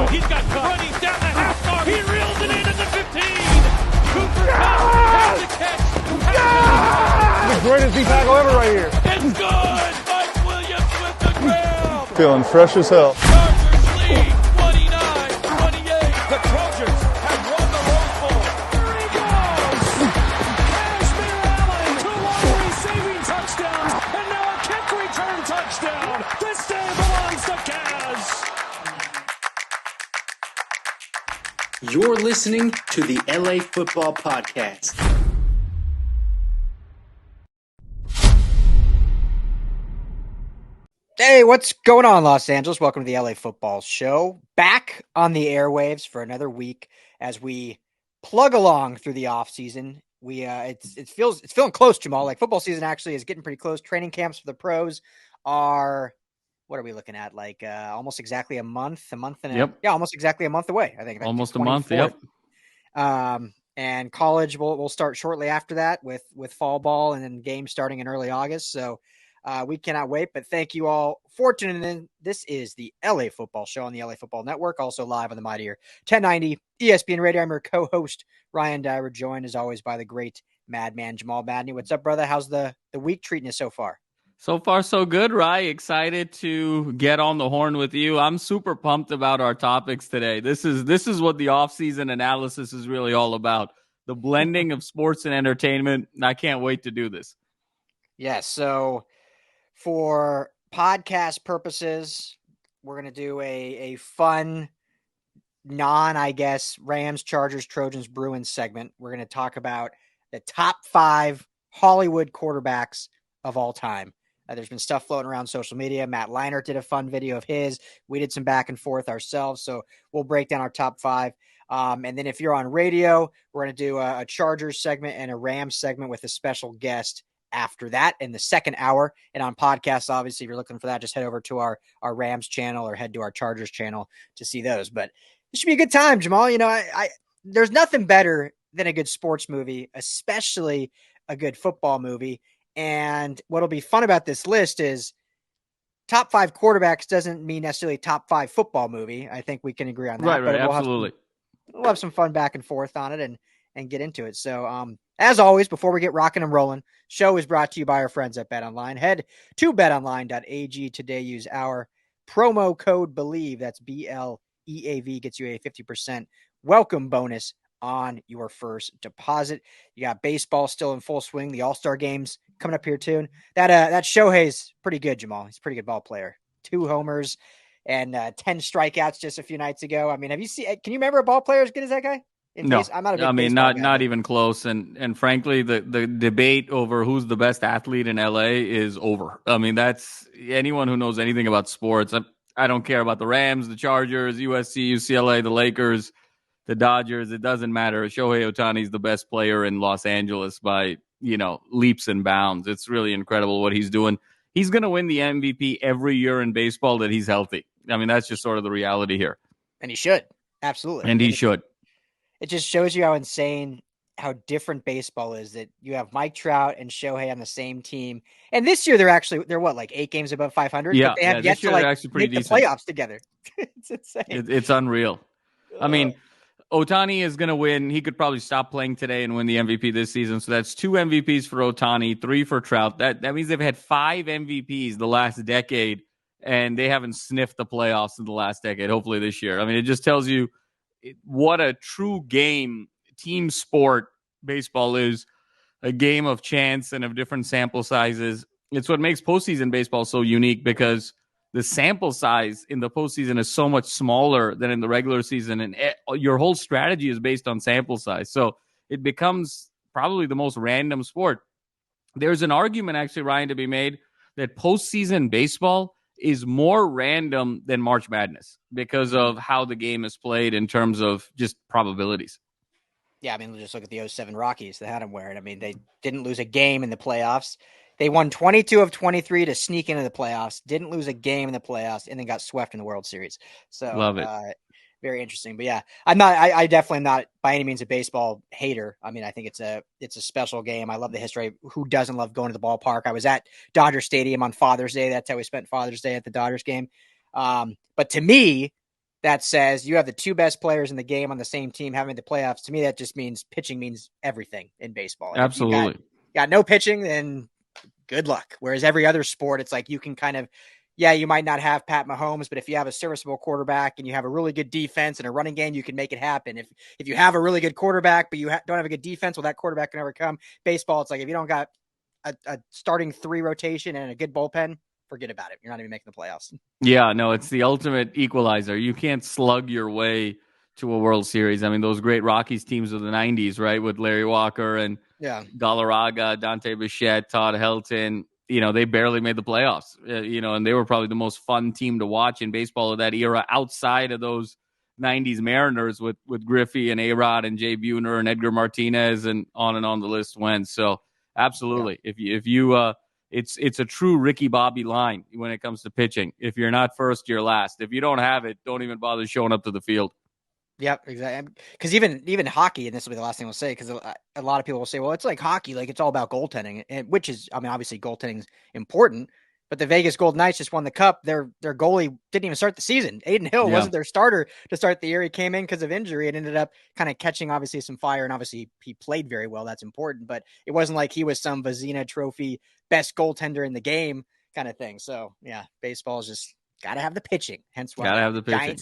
He's got running down the half guard. He reels it in at the 15. Cooper Kupp has the catch. The greatest D tackle ever right here. It's good. Mike Williams with the grab. Feeling fresh as hell. Chargers lead 29-28. The Trojans have won the Rose Bowl. There he goes. Kashmir Allen, 2 long receiving touchdowns, and now a kick return touchdown. This day belongs to Kaz. You're listening to the LA Football Podcast. Hey, what's going on, Los Angeles? Welcome to the LA Football Show. Back on the airwaves for another week as we plug along through the off season. It's feeling close, Jamal. Like football season actually is getting pretty close. Training camps for the pros are, what are we looking at? Like almost exactly a month almost exactly a month away. I think like almost a month. Yep. And college will start shortly after that with fall ball and then games starting in early August. So we cannot wait, but thank you all for tuning in. This is the LA Football Show on the LA Football Network, also live on the Mightier 1090 ESPN Radio. I'm your co-host, Ryan Dyer, joined as always by the great Madman Jamal Madney. What's up, brother? How's the week treating you so far? So far, so good, Ryan. Excited to get on the horn with you. I'm super pumped about our topics today. This is what the offseason analysis is really all about. The blending of sports and entertainment. I can't wait to do this. Yes, so for podcast purposes, we're going to do a fun, Rams, Chargers, Trojans, Bruins segment. We're going to talk about the top 5 Hollywood quarterbacks of all time. There's been stuff floating around social media. Matt Leinart did a fun video of his. We did some back and forth ourselves, so we'll break down our top 5. And then if you're on radio, we're going to do a Chargers segment and a Rams segment with a special guest after that in the second hour. And on podcasts, obviously, if you're looking for that, just head over to our Rams channel or head to our Chargers channel to see those. But it should be a good time, Jamal. You know, there's nothing better than a good sports movie, especially a good football movie. And what'll be fun about this list is top 5 quarterbacks doesn't mean necessarily top 5 football movie. I think we can agree on that. Right, absolutely. We'll have some fun back and forth on it and get into it. So, as always, before we get rocking and rolling, show is brought to you by our friends at BetOnline. Head to betonline.ag today. Use our promo code BELIEVE. That's BLEAV. Gets you a 50% welcome bonus on your first deposit. You got baseball still in full swing. The All-Star games coming up here too. That Shohei's pretty good, Jamal. He's a pretty good ball player. 2 homers and 10 strikeouts just a few nights ago. I mean, can you remember a ball player as good as that guy? No, I'm not a big not guy. not even close. And frankly, the debate over who's the best athlete in LA is over. I mean, that's anyone who knows anything about sports. I don't care about the Rams, the Chargers, USC, UCLA, the Lakers, the Dodgers. It doesn't matter. Shohei Ohtani is the best player in Los Angeles by, leaps and bounds. It's really incredible what he's doing. He's going to win the MVP every year in baseball that he's healthy. I mean, that's just sort of the reality here. And he should. Absolutely. And he should. It just shows you how different baseball is, that you have Mike Trout and Shohei on the same team. And this year they're what, like 8 games above 500? Yeah, but they have yet this year to they're actually pretty make decent. the playoffs together. It's insane. It's unreal. I mean, Ohtani is going to win. He could probably stop playing today and win the MVP this season. So that's 2 MVPs for Ohtani, 3 for Trout. That means they've had 5 MVPs the last decade, and they haven't sniffed the playoffs in the last decade, hopefully this year. I mean, it just tells you what a true game, team sport baseball is, a game of chance and of different sample sizes. It's what makes postseason baseball so unique, because the sample size in the postseason is so much smaller than in the regular season, and your whole strategy is based on sample size. So it becomes probably the most random sport. There's an argument, actually, Ryan, to be made that postseason baseball is more random than March Madness because of how the game is played in terms of just probabilities. Yeah, I mean, just look at the 07 Rockies. They had them wearing. I mean, they didn't lose a game in the playoffs. They won 22 of 23 to sneak into the playoffs, didn't lose a game in the playoffs, and then got swept in the World Series. So love it. Very interesting. But yeah, I definitely am not by any means a baseball hater. I mean, I think it's a special game. I love the history. Who doesn't love going to the ballpark? I was at Dodger Stadium on Father's Day. That's how we spent Father's Day, at the Dodgers game. But to me, that says you have the two best players in the game on the same team having the playoffs. To me, that just means pitching means everything in baseball. And Absolutely. if you got no pitching, then good luck. Whereas every other sport, it's like you can kind of, you might not have Pat Mahomes, but if you have a serviceable quarterback and you have a really good defense and a running game, you can make it happen. If you have a really good quarterback, but you don't have a good defense, well, that quarterback can overcome. Baseball, it's like if you don't got a starting 3 rotation and a good bullpen, forget about it. You're not even making the playoffs. Yeah, no, it's the ultimate equalizer. You can't slug your way to a World Series. I mean, those great Rockies teams of the 90s, right, with Larry Walker and Galarraga, Dante Bichette, Todd Helton, they barely made the playoffs, and they were probably the most fun team to watch in baseball of that era outside of those 90s Mariners with Griffey and A-Rod and Jay Buhner and Edgar Martinez and on the list went. So absolutely. Yeah. If you it's a true Ricky Bobby line when it comes to pitching. If you're not first, you're last. If you don't have it, don't even bother showing up to the field. Yep, exactly. Because even hockey, and this will be the last thing we'll say, because a lot of people will say, well, it's like hockey, like it's all about goaltending, and which is, I mean, obviously goaltending is important, but the Vegas Golden Knights just won the cup. Their goalie didn't even start the season. Aiden Hill wasn't their starter to start the year. He came in because of injury and ended up kind of catching, obviously, some fire, and obviously he played very well. That's important, but it wasn't like he was some Vezina Trophy best goaltender in the game kind of thing. So, yeah, baseball is just got to have the pitching, hence why got to have the pitching.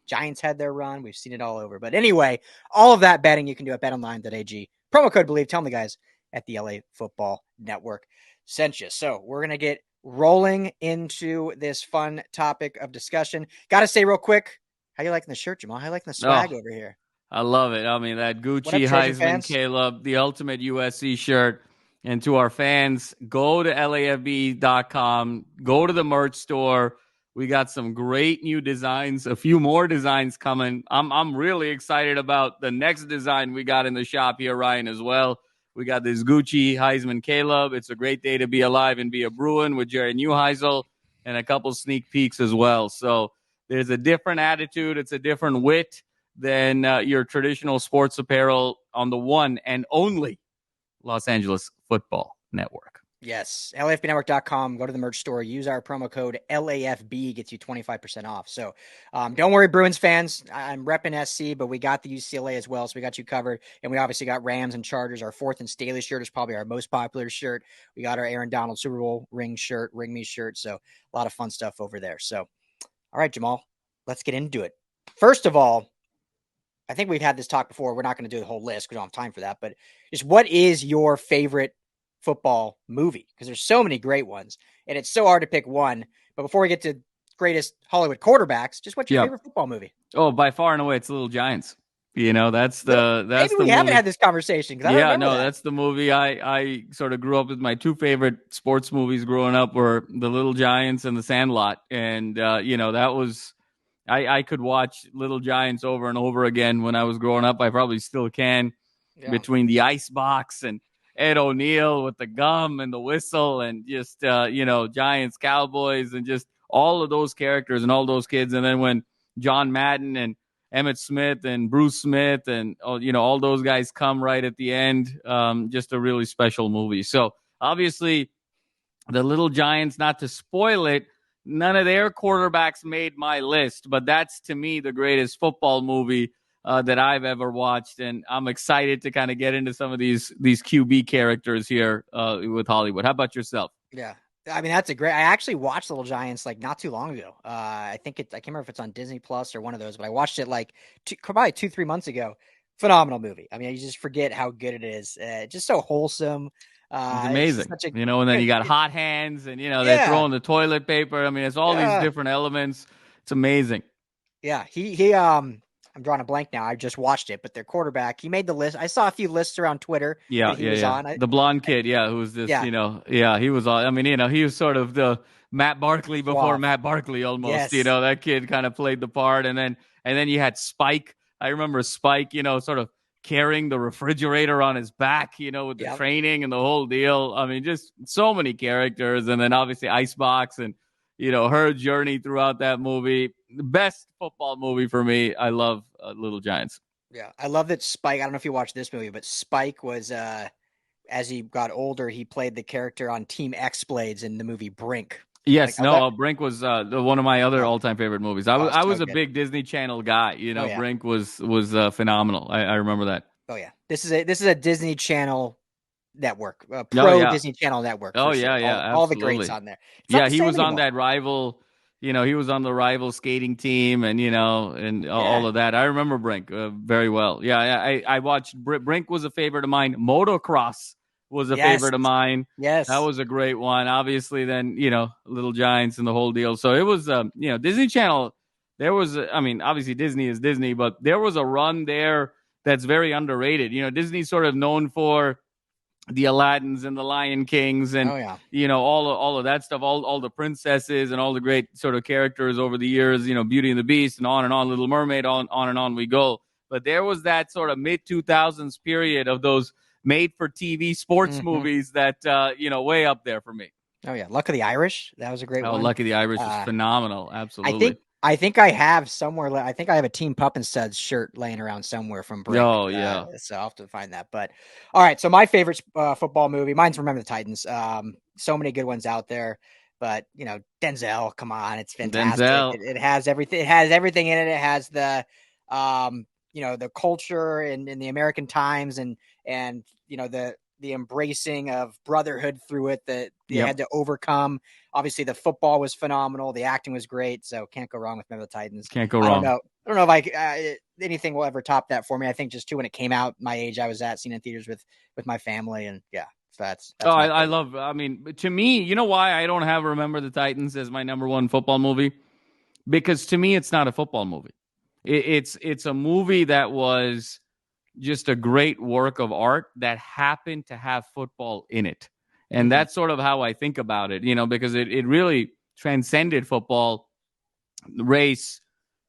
Giants had their run. We've seen it all over. But anyway, all of that betting you can do at betonline.ag. Promo code BELIEVE. Tell them the guys at the LA Football Network sent you. So we're going to get rolling into this fun topic of discussion. Got to say real quick, how you liking the shirt, Jamal? How you liking the swag over here? I love it. I mean, that Gucci, Heisman, Caleb, the ultimate USC shirt. And to our fans, go to LAFB.com, go to the merch store. We got some great new designs, a few more designs coming. I'm really excited about the next design we got in the shop here, Ryan, as well. We got this Gucci, Heisman, Caleb. It's a great day to be alive and be a Bruin with Jerry Neuheisel and a couple sneak peeks as well. So there's a different attitude. It's a different wit than your traditional sports apparel on the one and only Los Angeles Football Network. Yes, LAFBnetwork.com. Go to the merch store. Use our promo code LAFB. Gets you 25% off. So don't worry, Bruins fans. I'm repping SC, but we got the UCLA as well, so we got you covered. And we obviously got Rams and Chargers. Our 4th and Staley shirt is probably our most popular shirt. We got our Aaron Donald Super Bowl ring me shirt. So a lot of fun stuff over there. So, all right, Jamal, let's get into it. First of all, I think we've had this talk before. We're not going to do the whole list because we don't have time for that. But just what is your favorite football movie? Because there's so many great ones and it's so hard to pick one. But before we get to greatest Hollywood quarterbacks, just what's your favorite football movie? Oh, by far and away, it's Little Giants. That's the maybe we haven't had this conversation. That's the movie. I sort of grew up with. My two favorite sports movies growing up were The Little Giants and The Sandlot. And that was, I could watch Little Giants over and over again when I was growing up. I probably still can, between the ice box and Ed O'Neill with the gum and the whistle and just, Giants, Cowboys, and just all of those characters and all those kids. And then when John Madden and Emmitt Smith and Bruce Smith and, all those guys come right at the end, just a really special movie. So obviously the Little Giants, not to spoil it, none of their quarterbacks made my list, but that's to me the greatest football movie that I've ever watched, and I'm excited to kind of get into some of these QB characters here with Hollywood. How about yourself? Yeah, I mean I actually watched Little Giants like not too long ago. I can't remember if it's on Disney Plus or one of those, but I watched it like probably 2-3 months ago. Phenomenal movie. I mean, you just forget how good it is. Just so wholesome. It's amazing. And then you got hot hands, and they're throwing the toilet paper. I mean, it's all these different elements. It's amazing. Yeah, he I'm drawing a blank now. I just watched it, but their quarterback, he made the list. I saw a few lists around Twitter. He was on. The blonde kid, who's this, he was on. I mean, he was sort of the Matt Barkley before Matt Barkley almost. Yes. That kid kind of played the part. And then you had Spike. I remember Spike, sort of carrying the refrigerator on his back, with the training and the whole deal. I mean, just so many characters. And then obviously Icebox and, her journey throughout that movie. The best football movie for me. I love Little Giants. Yeah, I love that Spike. I don't know if you watched this movie, but Spike was, as he got older, he played the character on Team X-Blades in the movie Brink. Yes, Like, I love- Brink was one of my other all-time favorite movies. I it's was so a good. big Disney Channel guy. Yeah. Brink was phenomenal. I remember that. Oh yeah, this is a Disney Channel network, Oh pro yeah. Disney Channel network. Oh For yeah, sure. yeah, All the greats absolutely. on there. It's not Yeah, the he same was on anymore. that rival. He was on the rival skating team, and all of that. I remember Brink very well. Yeah, I watched Brink was a favorite of mine. Motocross was a Yes. favorite of mine. Yes. That was a great one. Obviously, then Little Giants and the whole deal. So it was Disney Channel. There was obviously Disney is Disney, but there was a run there that's very underrated. Disney's sort of known for the Aladdins and the Lion Kings and Oh yeah. all of that stuff, all the princesses and all the great sort of characters over the years, Beauty and the Beast and on, Little Mermaid, on and on we go. But there was that sort of mid 2000s period of those made for TV sports movies that way up there for me. Oh yeah, Luck of the Irish. That was a great one. Lucky the Irish was phenomenal. Absolutely. I think I have somewhere. I think I have a Team Pup and Studs shirt laying around somewhere from Brink. Oh yeah. So I'll have to find that. But all right, so my favorite football movie, mine's Remember the Titans. So many good ones out there. But Denzel, come on, it's fantastic. Denzel. It has everything. It has everything in it. It has the the culture and the American times and the embracing of brotherhood through it that they had to overcome. Obviously, the football was phenomenal. The acting was great. So can't go wrong with Remember the Titans. Can't go wrong. I don't know if anything will ever top that for me. I think just too when it came out, my age, I was seen in theaters with my family, and yeah. So that's I love. To me, you know why I don't have Remember the Titans as my number one football movie? Because to me, it's not a football movie. It's a movie that was just a great work of art that happened to have football in it. And that's sort of how I think about it, because it really transcended football, race,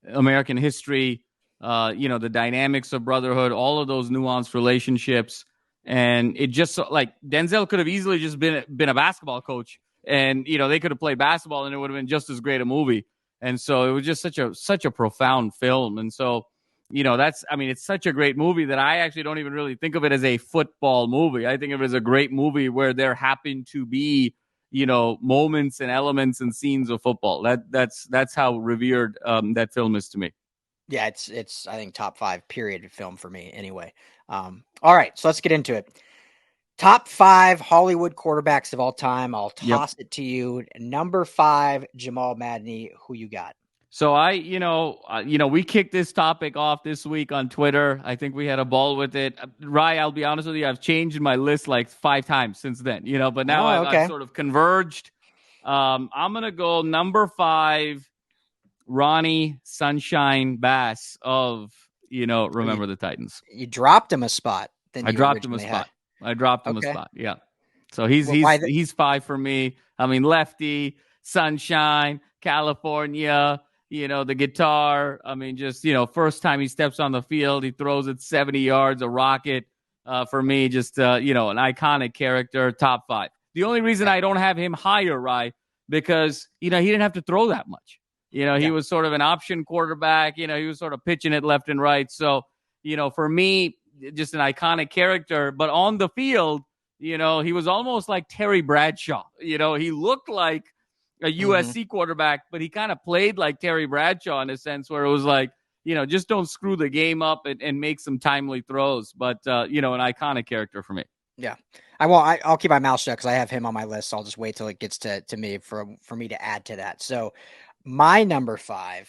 American history, the dynamics of brotherhood, all of those nuanced relationships. And it just like Denzel could have easily just been a basketball coach and, they could have played basketball and it would have been just as great a movie. And so it was just such a profound film. And so, it's such a great movie that I actually don't even really think of it as a football movie. I think of it as a great movie where there happen to be, moments and elements and scenes of football. That's how revered that film is to me. Yeah, it's I think top 5 period film for me anyway. All right, so let's get into it. Top 5 Hollywood quarterbacks of all time. I'll toss it to you. Number 5, Jamal Madney. Who you got? So we kicked this topic off this week on Twitter. I think we had a ball with it. Rye, I'll be honest with you, I've changed my list like 5 times since then, but now I've sort of converged. I'm going to go number 5, Ronnie Sunshine Bass of, Remember the Titans. You dropped him a spot. I dropped him a spot. Yeah. So he's 5 for me. Lefty, Sunshine, California, the guitar. First time he steps on the field, he throws it 70 yards, a rocket. For me, just, an iconic character, top 5. The only reason I don't have him higher, Rye, because, he didn't have to throw that much. He was sort of an option quarterback. He was sort of pitching it left and right. So, for me, just an iconic character. But on the field, he was almost like Terry Bradshaw. He looked like a USC quarterback, but he kind of played like Terry Bradshaw in a sense where it was like, just don't screw the game up and make some timely throws. But, an iconic character for me. Yeah. I'll keep my mouth shut because I have him on my list. So I'll just wait till it gets to me for me to add to that. So my number 5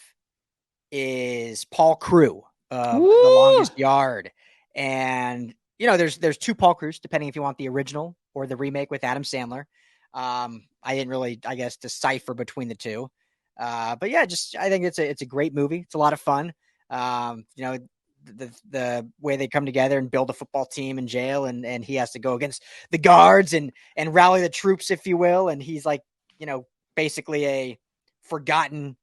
is Paul Crewe of The Longest Yard. And, there's 2 Paul Crews, depending if you want the original or the remake with Adam Sandler. I didn't really, I guess, decipher between the 2. But yeah, I think it's a great movie. It's a lot of fun. The way they come together and build a football team in jail and he has to go against the guards and rally the troops, if you will. And he's like, basically a forgotten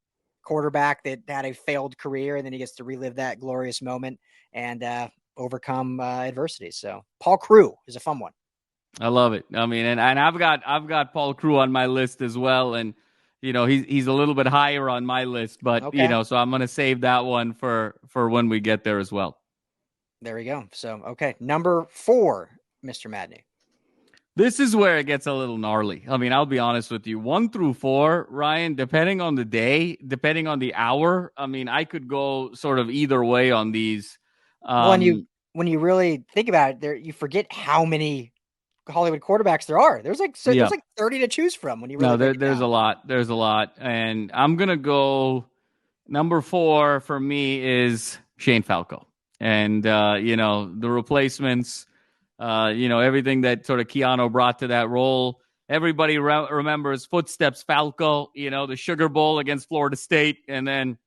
quarterback that had a failed career. And then he gets to relive that glorious moment and overcome adversity. So Paul Crewe is a fun one. I love it. And I've got Paul Crewe on my list as well. And, he's a little bit higher on my list, but, so I'm going to save that one for when we get there as well. There we go. So, okay. Number 4, Mr. Madney. This is where it gets a little gnarly. I mean, I'll be honest with you. 1 through 4, Ryan, depending on the day, depending on the hour, I mean, I could go sort of either way on these. When you really think about it, you forget how many Hollywood quarterbacks there are. There's like 30 to choose from when you really there's a lot. There's a lot. And I'm going to go number 4 for me is Shane Falco. And, the replacements, everything that sort of Keanu brought to that role. Everybody remembers Footsteps Falco, the Sugar Bowl against Florida State, and then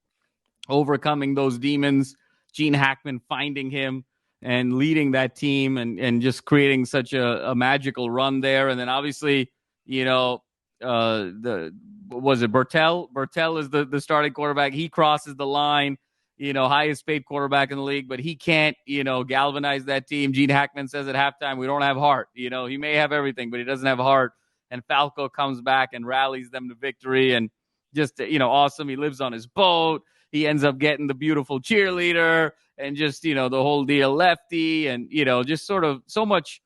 overcoming those demons, Gene Hackman finding him and leading that team and just creating such a magical run there. And then obviously, was it Bertel? Bertel is the starting quarterback. He crosses the line, highest paid quarterback in the league, but he can't, galvanize that team. Gene Hackman says at halftime, we don't have heart. He may have everything, but he doesn't have heart. And Falco comes back and rallies them to victory. And just, awesome. He lives on his boat. He ends up getting the beautiful cheerleader and just, the whole deal, lefty, and, just sort of so much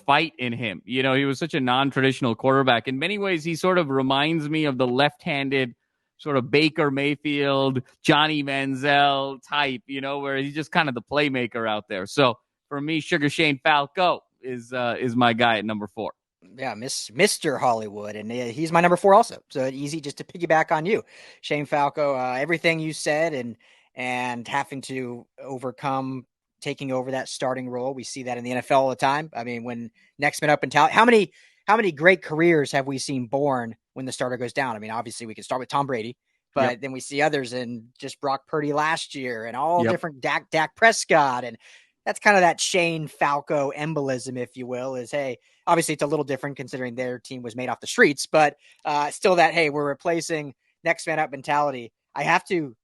fight in him. He was such a non-traditional quarterback. In many ways, he sort of reminds me of the left-handed sort of Baker Mayfield, Johnny Manziel type, where he's just kind of the playmaker out there. So for me, Sugar Shane Falco is my guy at number 4. Yeah, Mr. Hollywood, and he's my number 4 also. So easy just to piggyback on you, Shane Falco. Everything you said, and having to overcome taking over that starting role. We see that in the NFL all the time. I mean, when next man up in talent, how many great careers have we seen born when the starter goes down? I mean, obviously we can start with Tom Brady, but then we see others, and just Brock Purdy last year, and all different Dak Prescott, and that's kind of that Shane Falco embolism, if you will, is, hey, obviously it's a little different considering their team was made off the streets, but still that, hey, we're replacing next man up mentality. I have to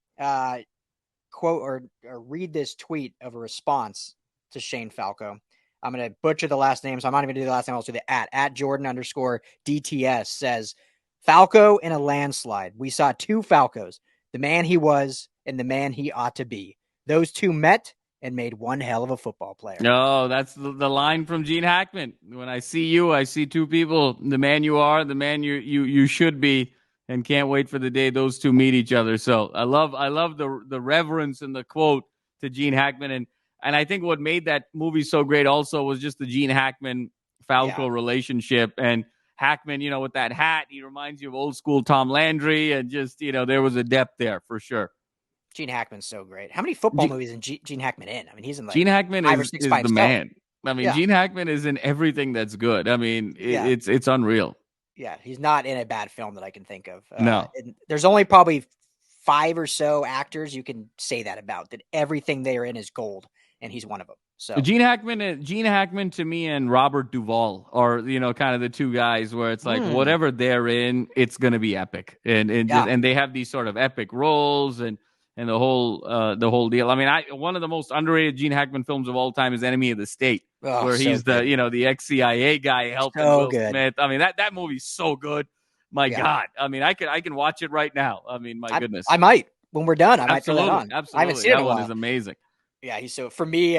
quote or read this tweet of a response to Shane Falco. I'm going to butcher the last name, so I'm not even going to do the last name. I'll do the at Jordan_DTS says, Falco in a landslide. We saw 2 Falcos, the man he was and the man he ought to be. Those 2 met and made one hell of a football player. No, that's the line from Gene Hackman. When I see you, I see 2 people, the man you are, the man you should be, and can't wait for the day those 2 meet each other. So I love the reverence and the quote to Gene Hackman. And I think what made that movie so great also was just the Gene Hackman-Falco relationship. And Hackman, with that hat, he reminds you of old school Tom Landry, and just, there was a depth there for sure. Gene Hackman's so great. How many football movies is Gene Hackman in? I mean, he's in like Gene Hackman 5 or is 6 by the himself. man. I mean, Gene Hackman is in everything that's good. I mean, it's unreal. Yeah, he's not in a bad film that I can think of. No. There's only probably 5 or so actors you can say that about, that everything they are in is gold, and he's one of them. So Gene Hackman to me and Robert Duvall are, kind of the 2 guys where it's like whatever they're in, it's going to be epic. And they have these sort of epic roles and the whole deal. I mean, one of the most underrated Gene Hackman films of all time is Enemy of the State, where he's the ex-CIA guy helping Will Smith. I mean, that movie's so good. My God. I mean, I can watch it right now. I mean, my goodness. I might, when we're done, I might throw that on. Absolutely. I haven't seen it in a while. That one is amazing. Yeah, he's so, for me,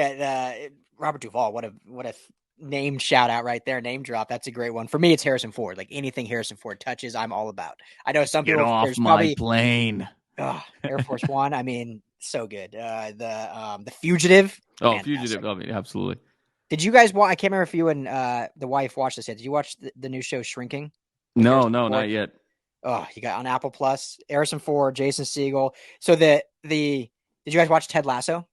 Robert Duvall, what a name shout out right there, name drop. That's a great one. For me, it's Harrison Ford. Like anything Harrison Ford touches, I'm all about. I know some people. Get off my plane. Air Force One. I mean, so good. The Fugitive. Oh, fantastic. Fugitive. I mean, absolutely. Did you guys watch? I can't remember if you and the wife watched this yet. Did you watch the new show Shrinking? No, not yet. Oh, you got on Apple Plus. Harrison Ford, Jason Segel. So did you guys watch Ted Lasso?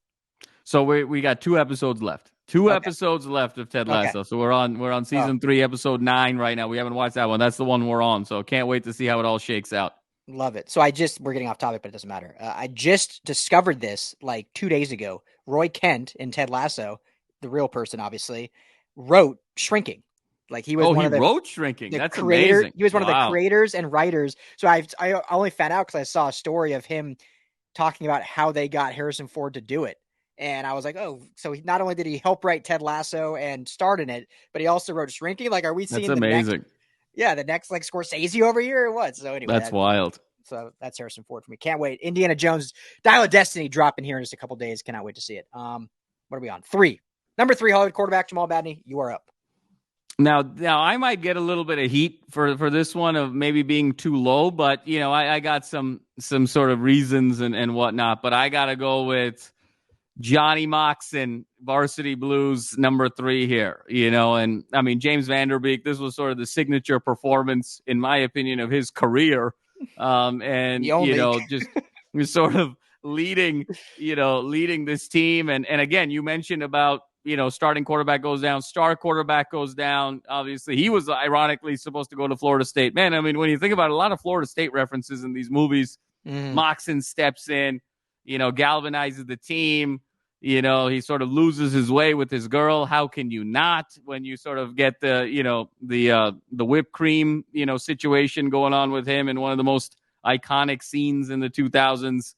So we got 2 episodes left. 2 episodes left of Ted Lasso. Okay. So we're on season 3, episode 9 right now. We haven't watched that one. That's the one we're on. So can't wait to see how it all shakes out. Love it. So we're getting off topic, but it doesn't matter. I just discovered this like 2 days ago. Roy Kent in Ted Lasso, the real person, obviously, wrote Shrinking. Like he was wrote Shrinking. That's creator, amazing. He was one of the creators and writers. So I only found out because I saw a story of him talking about how they got Harrison Ford to do it. And I was like, oh, so not only did he help write Ted Lasso and starred in it, but he also wrote Shrinking. Like, are we seeing the amazing? The next like Scorsese over here or what? So anyway, that's wild. So that's Harrison Ford for me. Can't wait. Indiana Jones, Dial of Destiny dropping here in just a couple days. Cannot wait to see it. What are we on? 3. Number 3 Hollywood quarterback Jamal Badney. You are up. Now I might get a little bit of heat for this one of maybe being too low, but I got some sort of reasons and whatnot. But I got to go with Johnny Moxon, Varsity Blues number 3 here. And I mean James Vanderbeek. This was sort of the signature performance, in my opinion, of his career. And just sort of leading this team. And again, you mentioned about. Starting quarterback goes down, star quarterback goes down. Obviously, he was ironically supposed to go to Florida State. Man, I mean, when you think about it, a lot of Florida State references in these movies, Moxon steps in, galvanizes the team. He sort of loses his way with his girl. How can you not when you sort of get the whipped cream, situation going on with him in one of the most iconic scenes in the 2000s,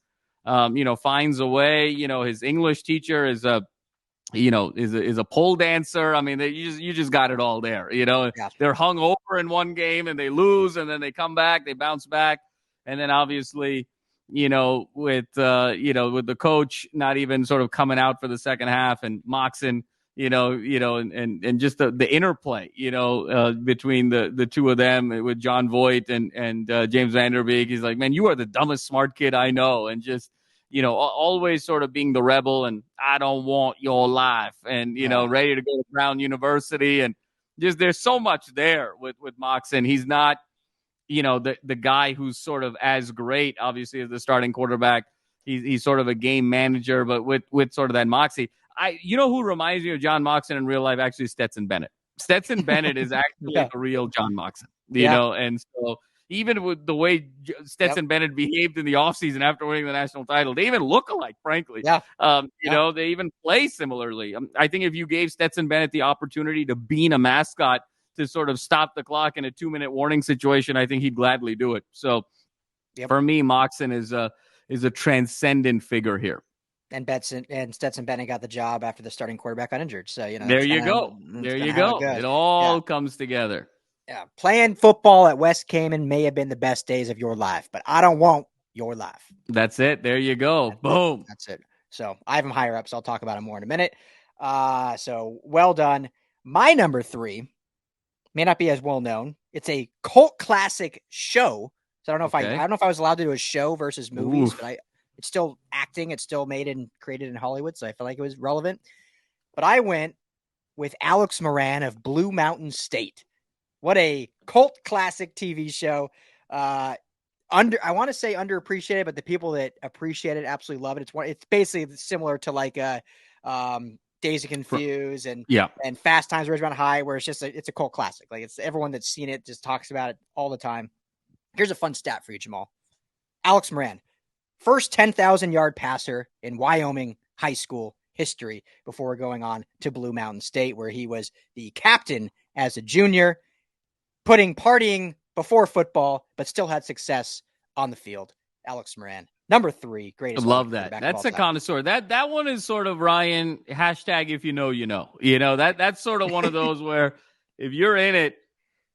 finds a way. His English teacher is a pole dancer. I mean, you just got it all there. Yeah. They're hung over in one game and they lose, and then they come back, they bounce back, and then obviously, with the coach not even sort of coming out for the second half, and Moxon, and just the interplay, between the two of them with John Voight and James Vanderbeek. He's like, man, you are the dumbest smart kid I know, and just. Always sort of being the rebel and I don't want your life and, ready to go to Brown University. And just there's so much there with Moxon. He's not, the guy who's sort of as great, obviously, as the starting quarterback. He's sort of a game manager, but with sort of that moxie. Who reminds me of John Moxon in real life? Actually, Stetson Bennett. Stetson Bennett is actually the real John Moxon, and so. Even with the way Stetson Bennett behaved in the offseason after winning the national title, they even look alike, frankly. Yeah. They even play similarly. I think if you gave Stetson Bennett the opportunity to bean a mascot to sort of stop the clock in a 2-minute warning situation, I think he'd gladly do it. So for me, Moxon is a transcendent figure here. And Stetson Bennett got the job after the starting quarterback got injured. So, there you go. There you go. It all comes together. Yeah, playing football at West Cayman may have been the best days of your life, but I don't want your life. That's it. There you go. Boom. That's it. So I have him higher up, so I'll talk about him more in a minute. So well done. My number 3 may not be as well known. It's a cult classic show. So I don't know if I was allowed to do a show versus movies, but it's still acting. It's still made and created in Hollywood, so I feel like it was relevant. But I went with Alex Moran of Blue Mountain State. What a cult classic TV show. I want to say underappreciated, but the people that appreciate it absolutely love it. It's basically similar to like Days of Confused and Fast Times at Ridgemont High, where it's a cult classic. Like it's everyone that's seen it just talks about it all the time. Here's a fun stat for you, Jamal. Alex Moran, first 10,000-yard passer in Wyoming high school history before going on to Blue Mountain State, where he was the captain as a junior. Partying before football, but still had success on the field. Alex Moran, number 3, greatest. I love that. That's a connoisseur. That one is sort of Ryan hashtag if you know, you know. That's sort of one of those where if you're in it,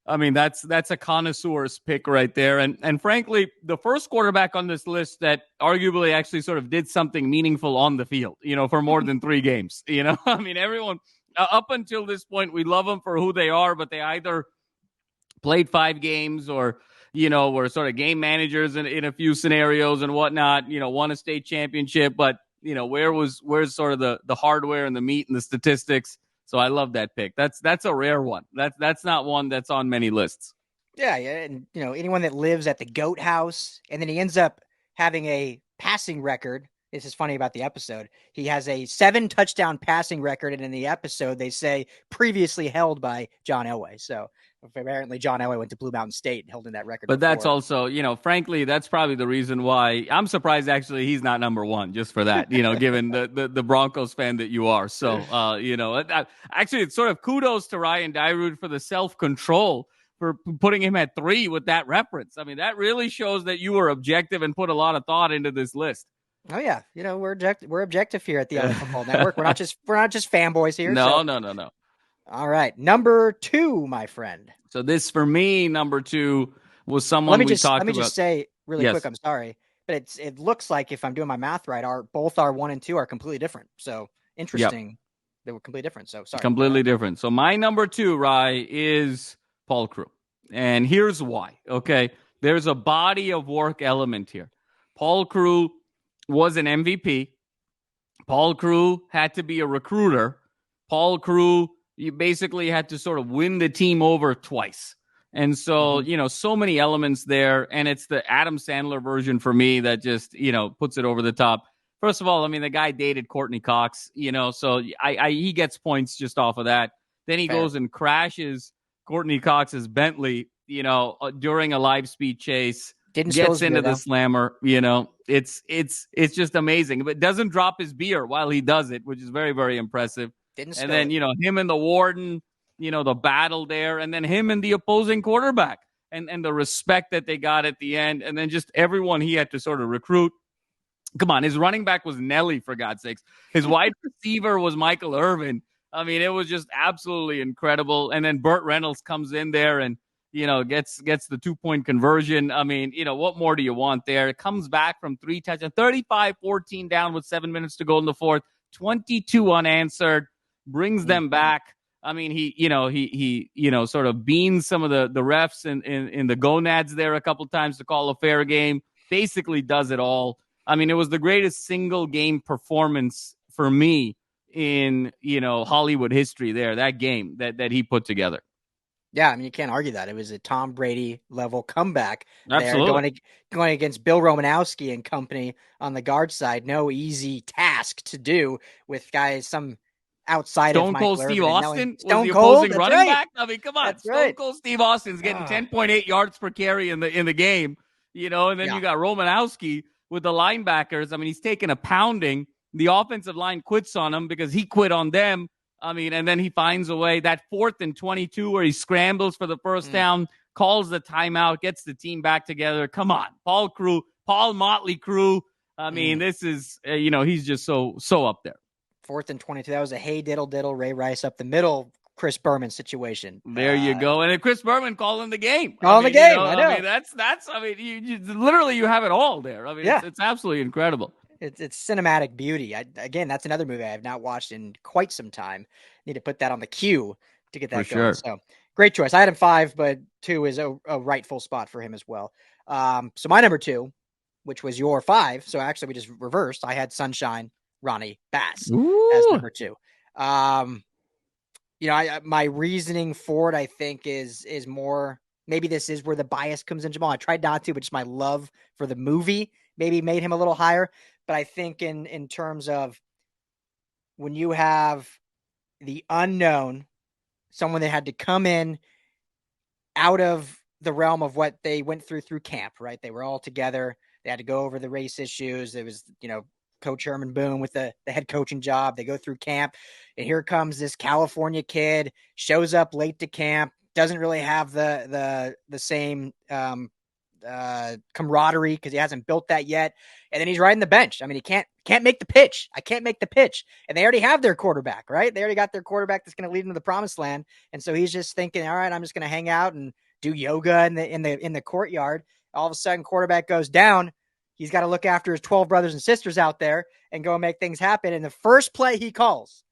I mean that's a connoisseur's pick right there. And frankly, the first quarterback on this list that arguably actually sort of did something meaningful on the field, for more than 3 games. I mean everyone up until this point we love them for who they are, but they either played 5 games or, were sort of game managers in a few scenarios and whatnot, won a state championship, but, where's sort of the hardware and the meat and the statistics. So I love that pick. That's a rare one. That's not one that's on many lists. Yeah. And, anyone that lives at the Goat House and then he ends up having a passing record. This is funny about the episode. He has a 7-touchdown passing record. And in the episode, they say previously held by John Elway. So apparently John Elway went to Blue Mountain State and held in that record. But that's also, frankly, that's probably the reason why I'm surprised actually he's not number 1 just for that, given the Broncos fan that you are. So, actually it's sort of kudos to Ryan Dyrud for the self-control for putting him at 3 with that reference. I mean, that really shows that you were objective and put a lot of thought into this list. Oh yeah. We're objective here at the LA Football Network. We're not just fanboys here. No. All right. Number 2, my friend. So this, for me, number 2 was someone we talked about. Let me just say really quick, I'm sorry, but it looks like if I'm doing my math right, both our 1 and 2 are completely different. So interesting. they were completely different. So sorry. Completely different. So my number 2, Rye, is Paul Crewe. And here's why. Okay. There's a body of work element here. Paul Crewe was an MVP. Paul Crewe had to be a recruiter. Paul Crewe, you basically had to sort of win the team over twice. And so, so many elements there. And it's the Adam Sandler version for me that just, puts it over the top. First of all, I mean, the guy dated Courtney Cox, so he gets points just off of that. Then he goes and crashes Courtney Cox's Bentley, during a live speed chase. Gets into the slammer, it's just amazing. But doesn't drop his beer while he does it, which is very, very impressive. And then, him and the warden, the battle there, and then him and the opposing quarterback and the respect that they got at the end. And then just everyone he had to sort of recruit. Come on, his running back was Nelly, for God's sakes. His wide receiver was Michael Irvin. I mean, it was just absolutely incredible. And then Burt Reynolds comes in there and, gets the 2-point conversion. I mean, what more do you want there? It comes back from 3 touchdowns, 35-14 down with 7 minutes to go in the fourth, 22 unanswered, brings them back. I mean, he sort of beans some of the refs in the gonads there a couple times to call a fair game. Basically does it all. I mean, it was the greatest single game performance for me in, Hollywood history there, that game that he put together. Yeah, I mean, you can't argue that. It was a Tom Brady level comeback. Absolutely. Going against Bill Romanowski and company on the guard side. No easy task to do with guys, some outside Stone of Cold Michael Steve Irvin. Austin Stone was the Cold, opposing running back. I mean, come on. That's Stone right. Cold Steve Austin's getting 10.8 yards per carry in the game, and then you got Romanowski with the linebackers. I mean, he's taking a pounding. The offensive line quits on him because he quit on them. I mean, and then he finds a way. That 4th and 22 where he scrambles for the first down, calls the timeout, gets the team back together. Come on, Paul Motley Crew. I mean, this is, he's just so up there. 4th and 22. That was a hey diddle Ray Rice up the middle Chris Berman situation. There you go. And then Chris Berman calling the game. I know. I mean, that's. I mean, you literally you have it all there. I mean, it's absolutely incredible. It's cinematic beauty. Again, that's another movie I have not watched in quite some time. Need to put that on the queue to get that going. Sure. So great choice. I had him 5, but 2 is a rightful spot for him as well. So my number 2, which was your 5. So actually we just reversed. I had Sunshine Ronnie Bass as number 2. My reasoning for it, I think, is more, maybe this is where the bias comes in, Jamal. I tried not to, but just my love for the movie maybe made him a little higher. But I think in terms of when you have the unknown, someone that had to come in out of the realm of what they went through camp, right? They were all together. They had to go over the race issues. It was, Coach Herman Boone with the head coaching job. They go through camp, and here comes this California kid, shows up late to camp, doesn't really have the same camaraderie because he hasn't built that yet. And then he's riding the bench. I mean, he can't make the pitch. I can't make the pitch. And they already have their quarterback, right? They already got their quarterback that's going to lead them to the promised land. And so he's just thinking, all right, I'm just going to hang out and do yoga in the courtyard. All of a sudden, quarterback goes down. He's got to look after his 12 brothers and sisters out there and go make things happen. And the first play he calls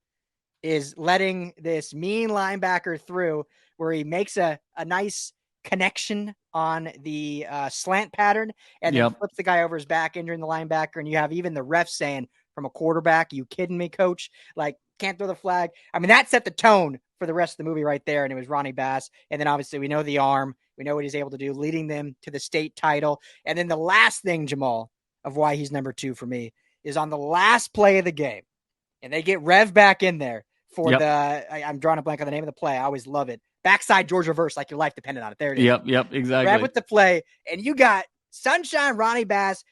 is letting this mean linebacker through, where he makes a nice connection on the slant pattern and then flips the guy over his back, injuring the linebacker. And you have even the ref saying, from a quarterback, you kidding me, coach? Like, can't throw the flag. I mean, that set the tone for the rest of the movie right there. And it was Ronnie Bass. And then obviously we know the arm. We know what he's able to do, leading them to the state title. And then the last thing, Jamal, of why he's number 2 for me is on the last play of the game. And they get Rev back in there for I'm drawing a blank on the name of the play. I always love it. Backside George reverse, like your life depended on it. There it is. Yep, exactly. Rev with the play. And you got Sunshine Ronnie Bass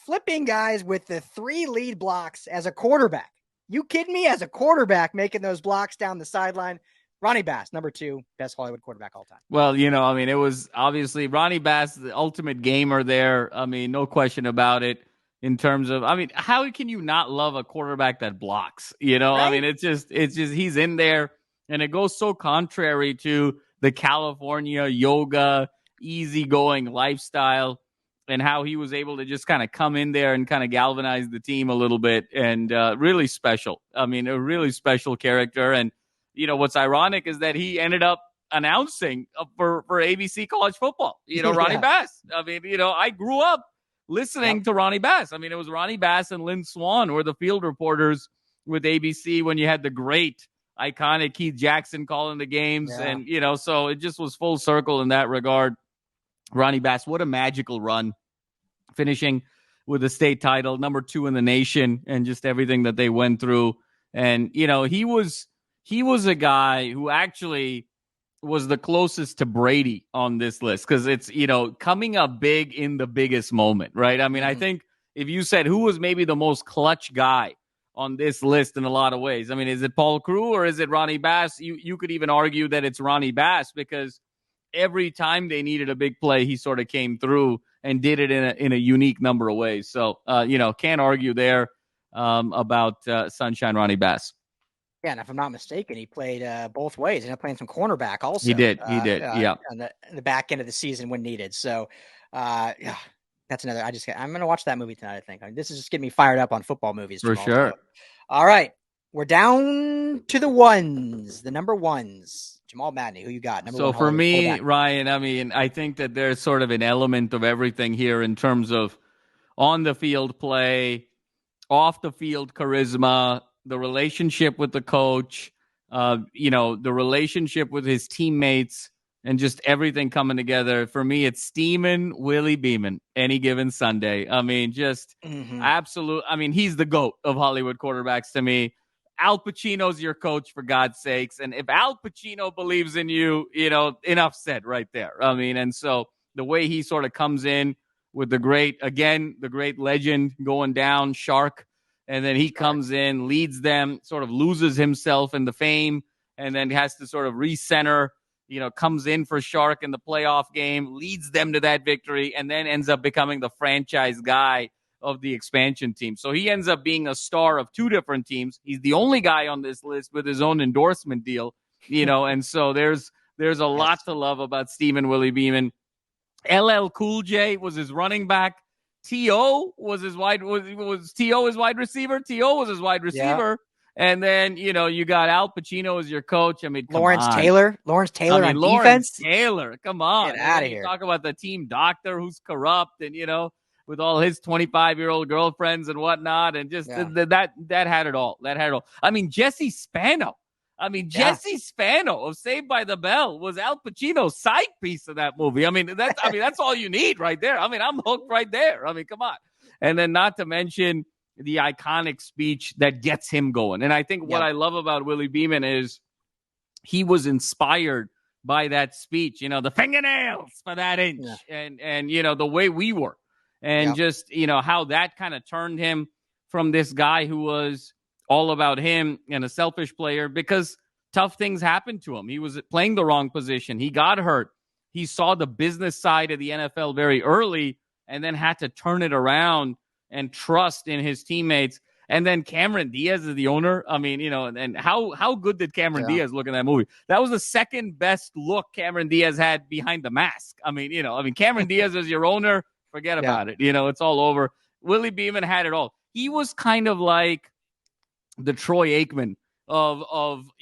flipping guys with the 3 lead blocks as a quarterback. You kidding me? As a quarterback, making those blocks down the sideline. Ronnie Bass, number 2, best Hollywood quarterback all time. Well, I mean, it was obviously Ronnie Bass, the ultimate gamer there. I mean, no question about it in terms of, I mean, how can you not love a quarterback that blocks? Right? I mean, it's just, he's in there, and it goes so contrary to the California yoga, easygoing lifestyle. and how he was able to just kind of come in there and kind of galvanize the team a little bit, and really special. I mean, a really special character. And, what's ironic is that he ended up announcing for ABC college football, Ronnie Bass. I mean, I grew up listening to Ronnie Bass. I mean, it was Ronnie Bass and Lynn Swann were the field reporters with ABC when you had the great, iconic Keith Jackson calling the games. And, so it just was full circle in that regard. Ronnie Bass, what a magical run, finishing with a state title, number 2 in the nation, and just everything that they went through. And, he was a guy who actually was the closest to Brady on this list, because it's, coming up big in the biggest moment, right? I mean, I think if you said who was maybe the most clutch guy on this list in a lot of ways, I mean, is it Paul Crewe or is it Ronnie Bass? You could even argue that it's Ronnie Bass, because every time they needed a big play, he sort of came through and did it in a unique number of ways. So, can't argue there about Sunshine Ronnie Bass. Yeah, and if I'm not mistaken, he played both ways. He ended up playing some cornerback also. He did. Yeah. On the back end of the season when needed. So, that's another. I'm going to watch that movie tonight, I think. This is just getting me fired up on football movies. For Jamal. sure. All right. We're down to the ones, the number ones. Jamal Madney, who you got? Number so one for Hollywood me, quarterback. Ryan, I mean, I think that there's sort of an element of everything here in terms of on the field play, off the field charisma, the relationship with the coach, the relationship with his teammates, and just everything coming together. For me, it's Steamin' Willie Beeman any given Sunday. I mean, just absolute. I mean, he's the GOAT of Hollywood quarterbacks to me. Al Pacino's your coach, for God's sakes. And if Al Pacino believes in you, enough said right there. I mean, and so the way he sort of comes in with the great legend going down, Shark, and then he comes in, leads them, sort of loses himself in the fame, and then has to sort of recenter, comes in for Shark in the playoff game, leads them to that victory, and then ends up becoming the franchise guy of the expansion team. So he ends up being a star of 2 different teams. He's the only guy on this list with his own endorsement deal, and so there's a lot to love about Steamin' Willie Beeman. LL Cool J was his running back. T.O. was his wide receiver. T.O. was his wide receiver. Yeah. And then, you got Al Pacino as your coach. I mean, Lawrence Taylor on defense. Taylor, come on. Get out of here. Talk about the team doctor who's corrupt and, with all his 25-year-old girlfriends and whatnot. And just that had it all. That had it all. I mean, Jesse Spano. Jesse Spano of Saved by the Bell was Al Pacino's side piece of that movie. That's all you need right there. I'm hooked right there. Come on. And then not to mention the iconic speech that gets him going. And I think what I love about Willie Beeman is he was inspired by that speech, the fingernails for that inch and the way we were. And just, how that kind of turned him from this guy who was all about him and a selfish player, because tough things happened to him. He was playing the wrong position. He got hurt. He saw the business side of the NFL very early and then had to turn it around and trust in his teammates. And then Cameron Diaz is the owner. And how good did Cameron Diaz look in that movie? That was the second best look Cameron Diaz had behind the mask. Cameron Diaz is your owner. Forget about it. It's all over. Willie Beeman had it all. He was kind of like the Troy Aikman of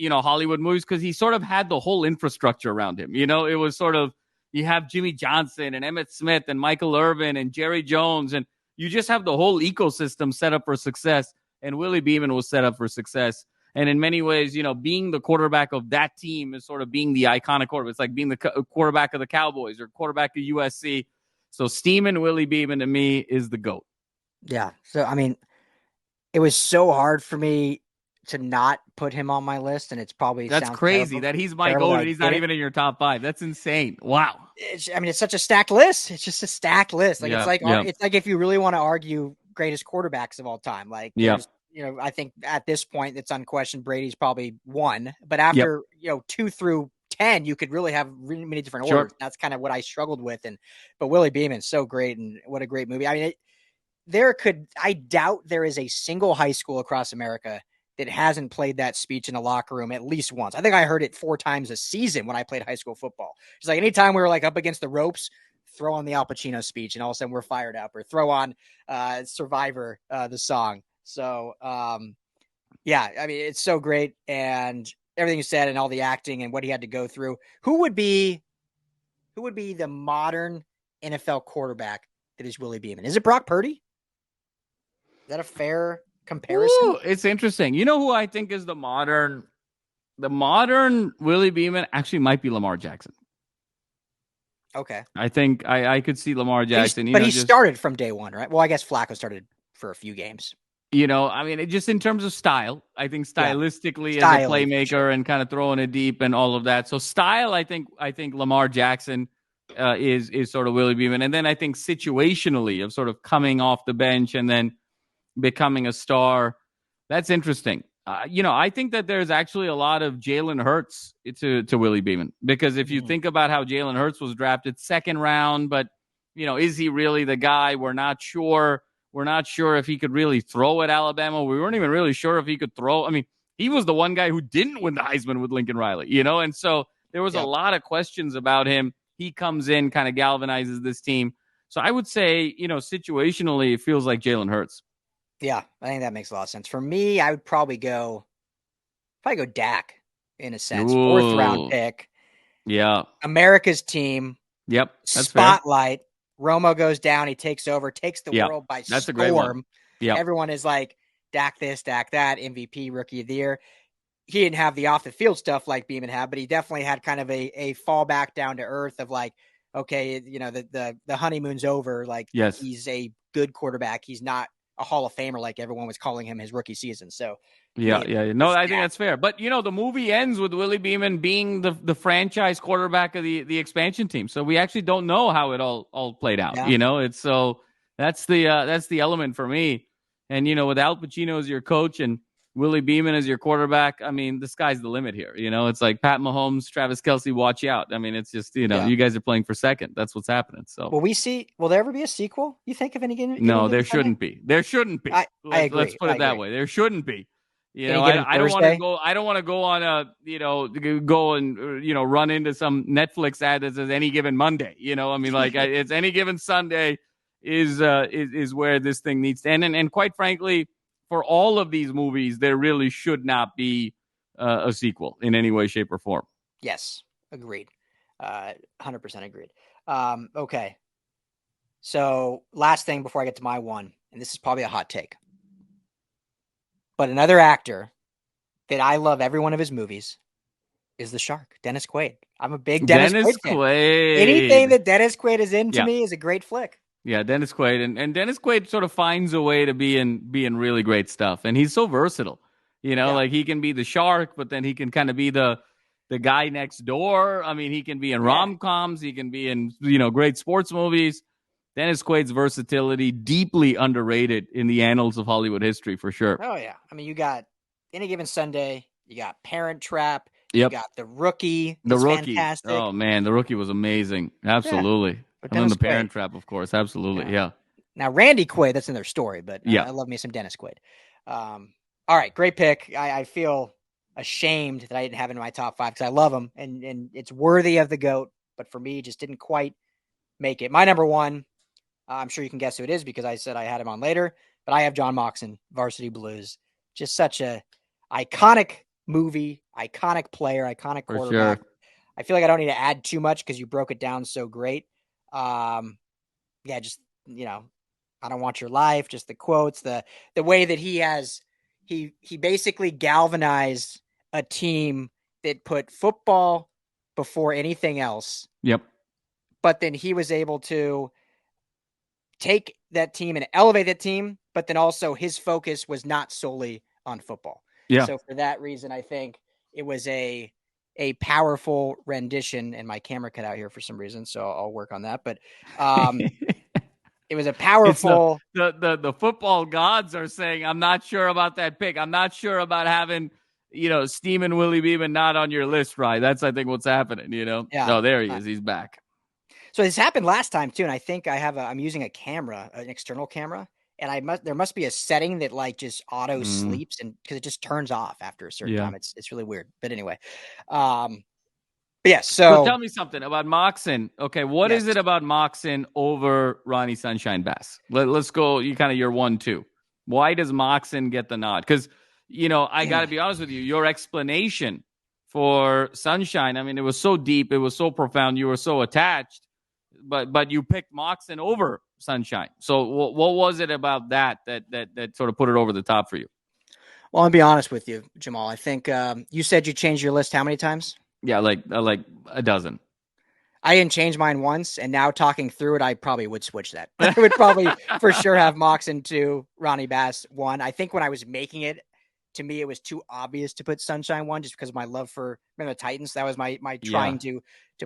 Hollywood movies, because he sort of had the whole infrastructure around him. It was sort of, you have Jimmy Johnson and Emmitt Smith and Michael Irvin and Jerry Jones, and you just have the whole ecosystem set up for success. And Willie Beeman was set up for success. And in many ways, being the quarterback of that team is sort of being the iconic quarterback. It's like being the quarterback of the Cowboys or quarterback of USC. So Steamin' Willie Beeman to me is the GOAT. Yeah. So, it was so hard for me to not put him on my list, and it's probably that's crazy that he's my GOAT and he's not even in your top 5. That's insane. Wow. It's such a stacked list. It's just a stacked list. It's like if you really want to argue greatest quarterbacks of all time, I think at this point it's unquestioned Brady's probably 1, but after 2 through 10, you could really have really many different orders. That's kind of what I struggled with. But Willie Beeman's so great, and what a great movie. I doubt there is a single high school across America that hasn't played that speech in a locker room at least once. I think I heard it 4 times a season when I played high school football. It's like anytime we were like up against the ropes, throw on the Al Pacino speech and all of a sudden we're fired up, or throw on Survivor, the song. So, yeah, I mean, it's so great. And everything you said and all the acting and what he had to go through. Who would be the modern NFL quarterback that is Willie Beeman? Is it Brock Purdy? Is that a fair comparison? Ooh, it's interesting. You know who I think is the modern Willie Beeman actually might be Lamar Jackson. Okay. I think I could see Lamar Jackson. But he started from day one, right? Well, I guess Flacco started for a few games. I mean, just in terms of style, I think stylistically as a playmaker and kind of throwing it deep and all of that. So style, I think Lamar Jackson is sort of Willie Beeman. And then I think situationally of sort of coming off the bench and then becoming a star, that's interesting. I think that there's actually a lot of Jalen Hurts to Willie Beeman, because if you think about how Jalen Hurts was drafted second round, but is he really the guy? We're not sure. We're not sure if he could really throw at Alabama. We weren't even really sure if he could throw. I mean, he was the one guy who didn't win the Heisman with Lincoln Riley, and so there was a lot of questions about him. He comes in, kind of galvanizes this team. So I would say, situationally, it feels like Jalen Hurts. Yeah, I think that makes a lot of sense. For me, I would probably go Dak in a sense. Ooh. 4th round pick. Yeah. America's team. Yep. That's spotlight. Fair. Romo goes down. He takes over, takes the world by that's storm. A great one. Yep. Everyone is like, Dak this, Dak that, MVP, Rookie of the Year. He didn't have the off the field stuff like Beeman had, but he definitely had kind of a fall back down to earth of like, okay, the honeymoon's over. Like, yes, he's a good quarterback. He's not a Hall of Famer like everyone was calling him his rookie season. So yeah. No, I think that's fair. But the movie ends with Willie Beeman being the franchise quarterback of the expansion team. So we actually don't know how it all played out. Yeah. It's so that's the element for me. And with Al Pacino as your coach and Willie Beeman as your quarterback, I mean, the sky's the limit here. It's like Pat Mahomes, Travis Kelce, watch out. I mean, it's just, you guys are playing for second. That's what's happening. So will there ever be a sequel? You think of any game? No, there shouldn't be. There shouldn't be. I agree. Let's put it that way. There shouldn't be. I don't want to go on go and run into some Netflix ad that says any given Monday. I mean, like it's any given Sunday is where this thing needs to end. And quite frankly, for all of these movies, there really should not be a sequel in any way, shape, or form. Yes, agreed. 100% agreed. Okay. So last thing before I get to my one, and this is probably a hot take, but another actor that I love every one of his movies is the Shark, Dennis Quaid. I'm a big Dennis Quaid fan. Anything that Dennis Quaid is in to me is a great flick. Yeah, Dennis Quaid. And Dennis Quaid sort of finds a way to be in really great stuff. And he's so versatile. Like he can be the shark, but then he can kind of be the guy next door. I mean, he can be in rom-coms. He can be in, great sports movies. Dennis Quaid's versatility, deeply underrated in the annals of Hollywood history, for sure. Oh, yeah. I mean, you got Any Given Sunday. You got Parent Trap. Yep. You got The Rookie. The Rookie. Fantastic. Oh, man. The Rookie was amazing. Absolutely. Yeah. And then The Parent Trap, of course. Absolutely. Yeah. Now, Randy Quaid, that's in their story, but I love me some Dennis Quaid. All right. Great pick. I feel ashamed that I didn't have him in my top 5 because I love him and it's worthy of the GOAT, but for me, just didn't quite make it. My number 1, I'm sure you can guess who it is because I said I had him on later, but I have John Moxon, Varsity Blues. Just such a iconic movie, iconic player, iconic quarterback. Sure. I feel like I don't need to add too much because you broke it down so great. Just, I don't want your life, just the quotes, the way that he basically galvanized a team that put football before anything else. Yep. But then he was able to take that team and elevate that team, but then also his focus was not solely on football. Yeah. So for that reason, I think it was a powerful rendition, and my camera cut out here for some reason, so I'll work on that. But it was a powerful. The football gods are saying, "I'm not sure about that pick. I'm not sure about having Steamin' Willie Beeman not on your list, right?" That's I think what's happening. Yeah. Oh, there he is. He's back. So this happened last time too, and I think I'm using a camera, an external camera, and there must be a setting that like just auto sleeps and because it just turns off after a certain time. It's really weird. But anyway, But yes, So so tell me something about Moxon. Okay, what is it about Moxon over Ronnie Sunshine Bass? Let's go. You kind of your 1-2. Why does Moxon get the nod? Because I got to be honest with you. Your explanation for Sunshine, I mean, it was so deep, it was so profound, you were so attached, but you picked Moxon over Sunshine. So what was it about that sort of put it over the top for you? Well, I'll be honest with you, Jamal. I think you said you changed your list how many times? Yeah, like a dozen. I didn't change mine once, and now talking through it, I probably would switch that. I would probably for sure have Moxon 2, Ronnie Bass 1. I think when I was making it, to me, it was too obvious to put Sunshine 1 just because of my love for the Titans. That was my trying to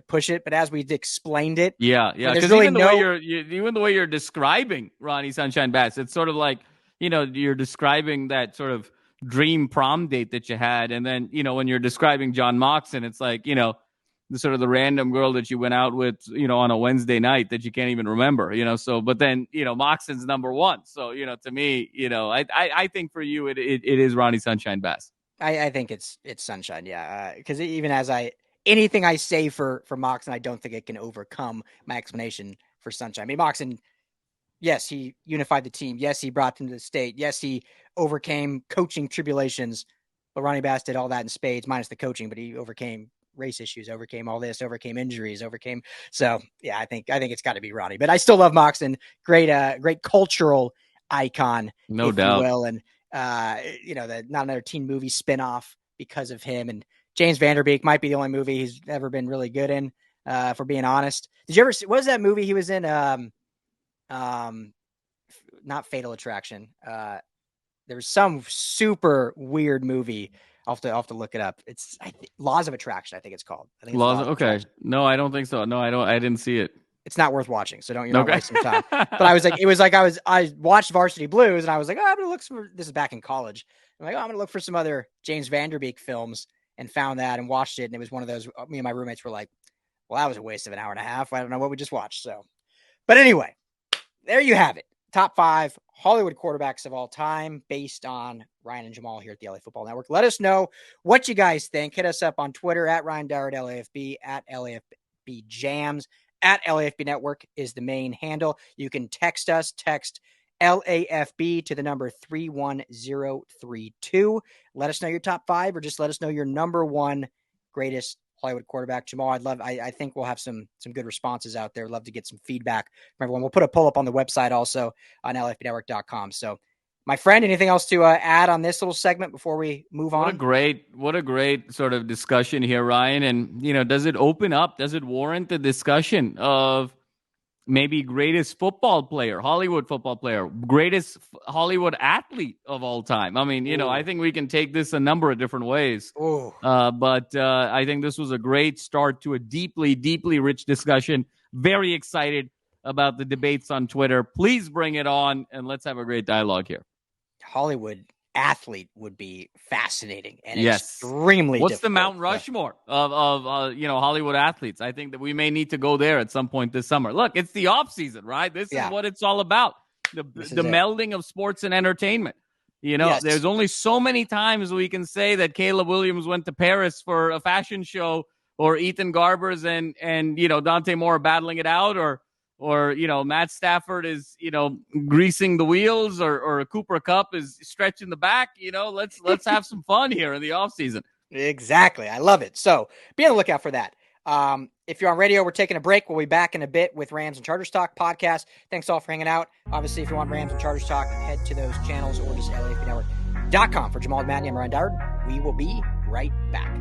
push it. But as we explained it, because really even the way you're describing Ronnie Sunshine Bass, it's sort of like you're describing that sort of dream prom date that you had, and then when you're describing John Moxon, it's like the sort of the random girl that you went out with on a Wednesday night that you can't even remember, so but then Moxon's number 1, so to me I think for you it is Ronnie Sunshine Bass. I think it's Sunshine, because even as anything I say for Moxon, I don't think it can overcome my explanation for Sunshine. I mean, Moxon, yes, he unified the team. Yes, he brought them to the state. Yes, he overcame coaching tribulations. But Ronnie Bass did all that in spades, minus the coaching. But he overcame race issues, overcame all this, overcame injuries, So yeah, I think it's got to be Ronnie. But I still love Moxon. Great cultural icon, no doubt. You will. And the Not Another Teen Movie spinoff because of him. And James Van Der Beek might be the only movie he's ever been really good in. For being honest, did you ever see? What was that movie he was in? Not Fatal Attraction. There was some super weird movie. I'll have to look it up. It's Laws of Attraction, I think it's called. I think it's Laws. Okay. No, I don't think so. No, I didn't see it. It's not worth watching, so you're not wasting time. But I watched Varsity Blues, and I was like, I'm gonna look for this is back in college. I'm like, I'm gonna look for some other James Van Der Beek films, and found that and watched it, and it was one of those. Me and my roommates were like, well, that was a waste of an hour and a half. I don't know what we just watched. So, but anyway, there you have it. Top 5 Hollywood quarterbacks of all time based on Ryan and Jamal here at the LA Football Network. Let us know what you guys think. Hit us up on Twitter at Ryan Doward LAFB, at LAFB Jams, at LAFB Network is the main handle. You can text us, LAFB to the number 31032. Let us know your top 5, or just let us know your number 1 greatest Hollywood quarterback. Jamal, I think we'll have some good responses out there. Love to get some feedback from everyone. We'll put a poll up on the website also on LFBnetwork.com. So, my friend, anything else to add on this little segment before we move on? What a great sort of discussion here, Ryan. And, does it warrant the discussion of maybe greatest football player, Hollywood football player, greatest Hollywood athlete of all time? I mean, I think we can take this a number of different ways. But I think this was a great start to a deeply, deeply rich discussion. Very excited about the debates on Twitter. Please bring it on, and let's have a great dialogue here. Hollywood athlete would be fascinating and extremely What's difficult. The Mount Rushmore of Hollywood athletes? I think that we may need to go there at some point this summer. Look, it's the off season, right? This is what it's all about. The melding of sports and entertainment. There's only so many times we can say that Caleb Williams went to Paris for a fashion show, or Ethan Garbers and Dante Moore battling it out, or Matt Stafford is, greasing the wheels, or Cooper Kupp is stretching the back. Let's have some fun here in the offseason. Exactly. I love it. So be on the lookout for that. If you're on radio, we're taking a break. We'll be back in a bit with Rams and Chargers Talk podcast. Thanks all for hanging out. Obviously, if you want Rams and Chargers Talk, head to those channels or just LAFBnetwork.com. For Jamal Madney, I'm Ryan Doward. We will be right back.